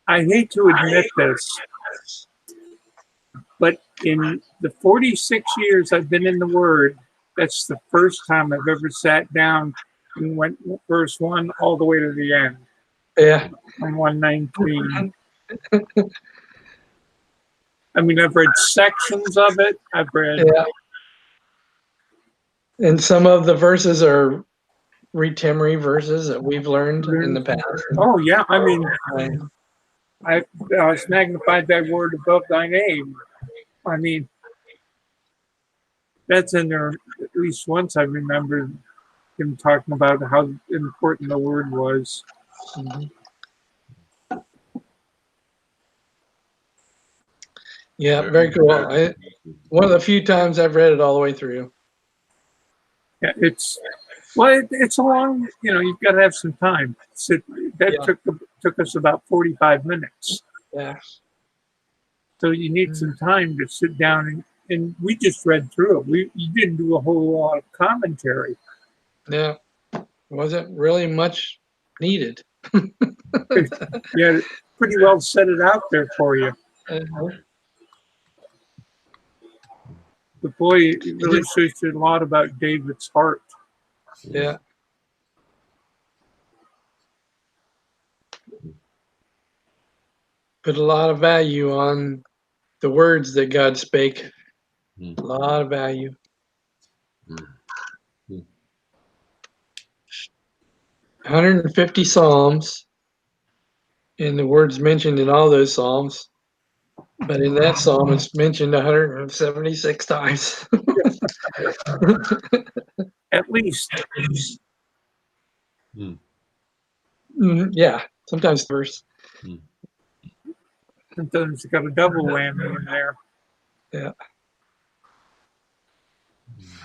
I hate to admit this, but in the 46 years I've been in the Word, that's the first time I've ever sat down and went verse 1 all the way to the end. Yeah. On 119. I mean, I've read sections of it. I've read. Yeah. And some of the verses are Read-Timmery verses that we've learned in the past. Oh, yeah. I mean, I magnified thy word above thy name. I mean, that's in there at least once. I remember him talking about how important the word was. Mm-hmm. Yeah, very cool. One of the few times I've read it all the way through. Yeah, it's a long. You've got to have some time. Took us about 45 minutes. Yeah. So you need some time to sit down and we just read through it. You didn't do a whole lot of commentary. Yeah, wasn't really much needed. Yeah, pretty well set it out there for you. But boy, it really shows you a lot about David's heart. Yeah. Put a lot of value on the words that God spake. A lot of value. 150 Psalms, and the words mentioned in all those Psalms. But in that Psalm, it's mentioned 176 times. At least. Yeah, sometimes verse. Sometimes you got a double whammy in there. Yeah.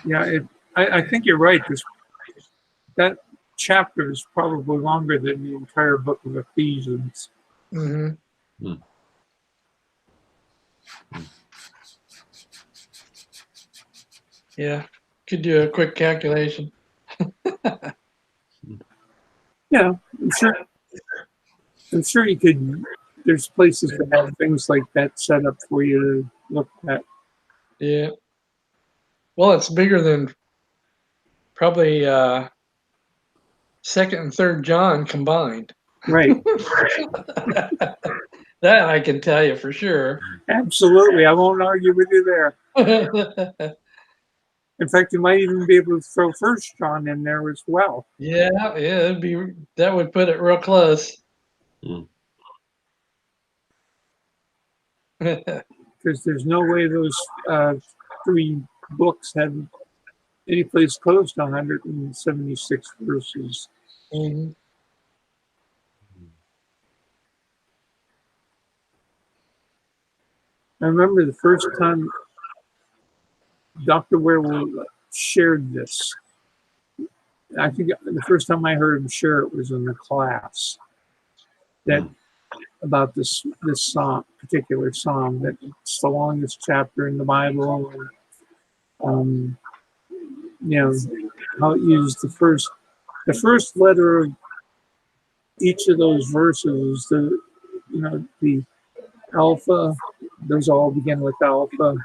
Yeah, I think you're right. That chapter is probably longer than the entire book of Ephesians. Mm-hmm. Yeah, could do a quick calculation. Yeah, I'm sure you could. There's places that have things like that set up for you to look at. Yeah. Well, it's bigger than probably 2nd and 3rd John combined. Right. That I can tell you for sure. Absolutely. I won't argue with you there. In fact, you might even be able to throw 1st John in there as well. Yeah, that would put it real close. Because there's no way those 3 books have any place close to 176 verses. Mm-hmm. I remember the first time Dr. Werewolf shared this. I think the first time I heard him share it was in the class. That about this particular psalm, that it's the longest chapter in the Bible. And, how it used the first letter of each of those verses, the alpha, those all begin with alpha.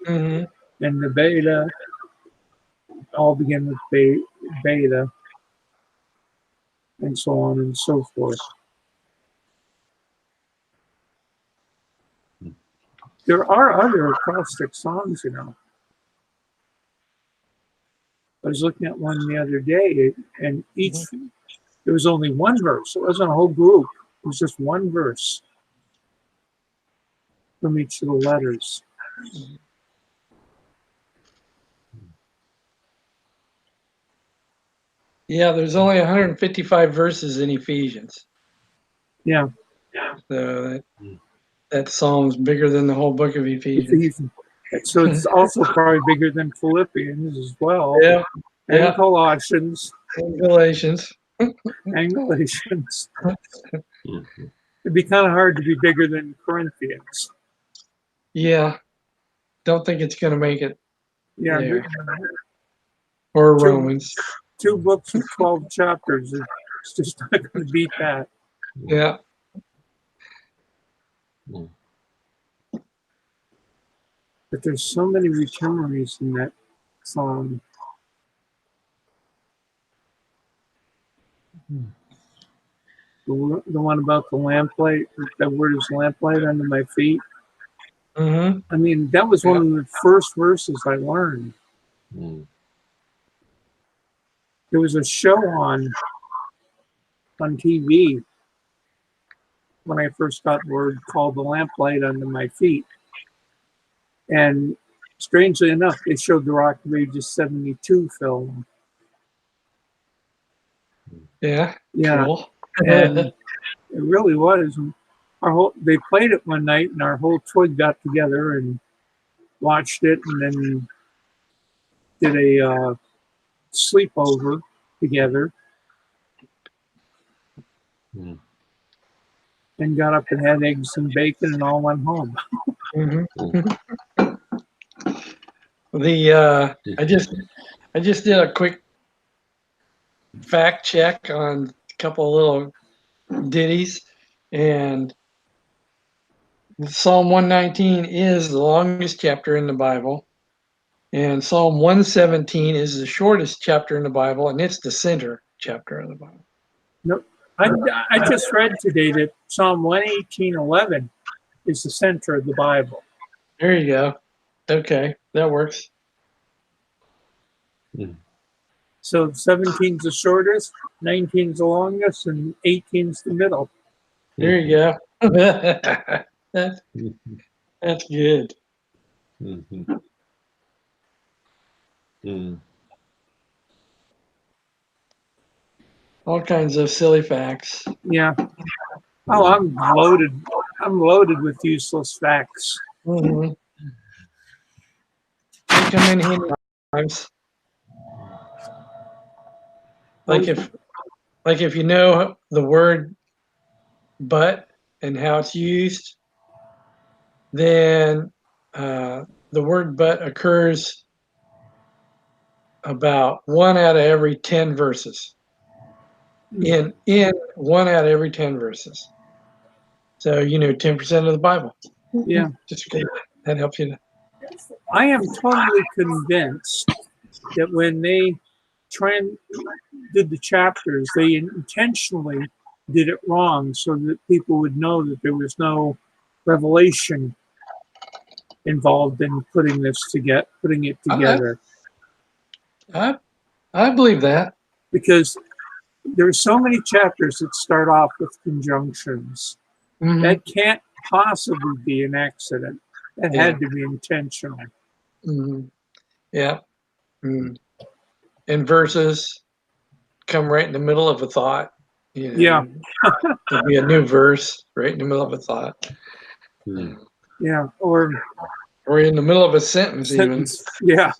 Mm-hmm. And the beta all begin with beta, and so on and so forth. There are other acrostic songs, I was looking at one the other day, and there was only one verse. It wasn't a whole group. It was just one verse from each of the letters. Yeah, there's only 155 verses in Ephesians. Yeah. So that psalm's bigger than the whole book of Ephesians. So it's also probably bigger than Philippians as well. Yeah. And Colossians. And Galatians. And Galatians. It'd be kind of hard to be bigger than Corinthians. Yeah. Don't think it's going to make it. Yeah. There. Or Romans. 2 books with 12 chapters. It's just not going to beat that. Yeah. Mm. But there's so many returneries in that song. The one about the lamplight, the word is lamplight under my feet. Mm-hmm. I mean, that was one of the first verses I learned. Mm. There was a show on TV when I first got the word called The Lamplight Under My Feet. And strangely enough, they showed the Rock of Ages 72 film. Yeah. Yeah, Cool. and it really was. They played it one night, and our whole twig got together and watched it, and then did a sleepover together, Mm. and got up and had eggs and bacon, and all went home. Mm-hmm. I just did a quick fact check on a couple of little ditties, and Psalm 119 is the longest chapter in the Bible, and Psalm 117 is the shortest chapter in the Bible, and it's the center chapter of the Bible. Nope. I just read today that Psalm 118:11 is the center of the Bible. There you go. Okay, that works. Mm. So 17's the shortest, 19's the longest, and 18's the middle. There you go. that's, Mhm. that's good. Mhm. Mm. All kinds of silly facts. Yeah. Oh, I'm loaded. I'm loaded with useless facts. Mm-hmm. They come in handy times. Like if you know the word "but" and how it's used, then the word "but" occurs about 1 out of every 10 verses. In 1 out of every 10 verses. So 10% of the Bible. Yeah. Just that helps you. I am totally convinced that when they did the chapters, they intentionally did it wrong so that people would know that there was no revelation involved in putting it together. I believe that. Because there's so many chapters that start off with conjunctions. Mhm. That can't possibly be an accident. That had to be intentional. Mhm. Yeah. Mm. And verses come right in the middle of a thought. Yeah. There'd be a new verse right in the middle of a thought. Mm. Yeah. Or in the middle of a sentence, even. Yeah.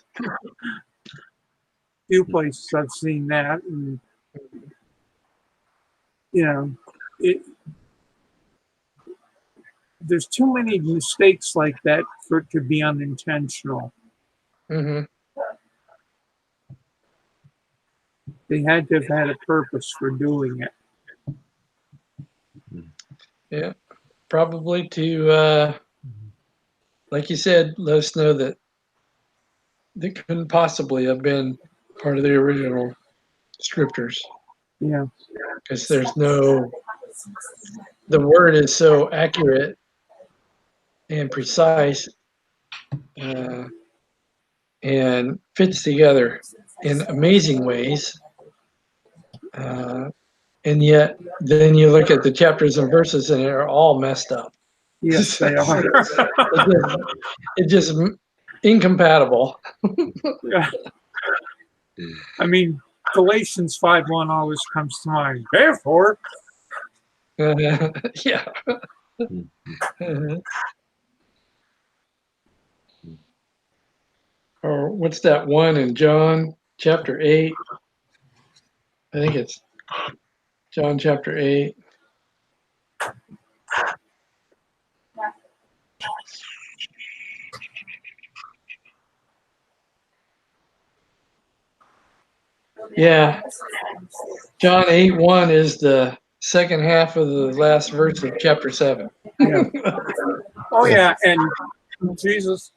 Few places I've seen that, and there's too many mistakes like that for it to be unintentional. Mm-hmm. They had to have had a purpose for doing it. Yeah, probably to, like you said, let us know that they couldn't possibly have been part of the original scriptures. Yeah. Because the word is so accurate and precise and fits together in amazing ways. And yet, then you look at the chapters and verses and they're all messed up. Yes, they are. It's just incompatible. Yeah. I mean, Galatians 5:1 always comes to mind. Therefore, Yeah. Or what's that one in John chapter 8? I think it's John chapter 8. Yeah. John 8:1 is the second half of the last verse of chapter 7. Yeah. Oh yeah, and Jesus.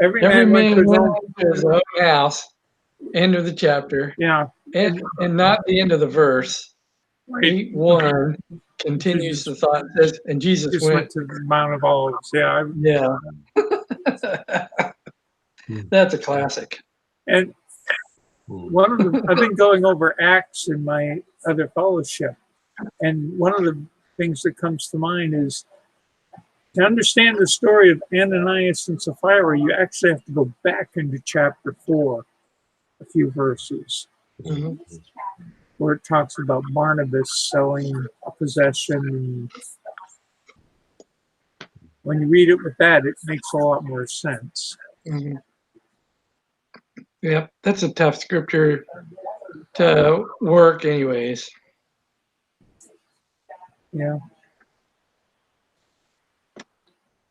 Every Every man went to his man own. went to his own house. End of the chapter, Yeah. and not the end of the verse. Right. 8:1 continues the thought. It says, and Jesus Just went. went to the Mount of Olives. Yeah. Yeah, that's a classic. And one of the, I've been going over Acts in my other fellowship, and one of the things that comes to mind is to understand the story of Ananias and Sapphira, you actually have to go back into chapter 4, a few verses, Mhm. where it talks about Barnabas selling a possession. And when you read it with that, it makes a lot more sense. Mhm. Yep, that's a tough scripture to work, anyways. Yeah.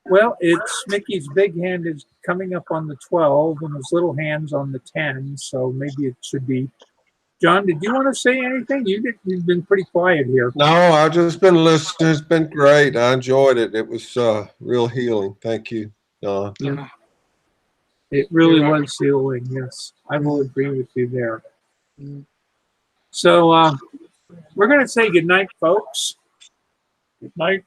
Well, it's Mickey's big hand is coming up on the 12 and his little hand's on the 10, so maybe it should be. John, did you want to say anything? You've been pretty quiet here. No, I've just been listening. It's been great. I enjoyed it. It was real healing. Thank you, Don. Yeah. It really You're was healing, yes. I will agree with you there. Mhm. So we're going to say goodnight, folks. Good night.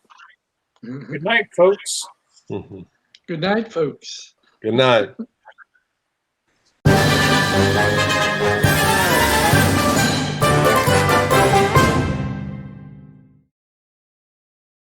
Mhm. Good night, folks. Mhm. Good night, folks. Good night.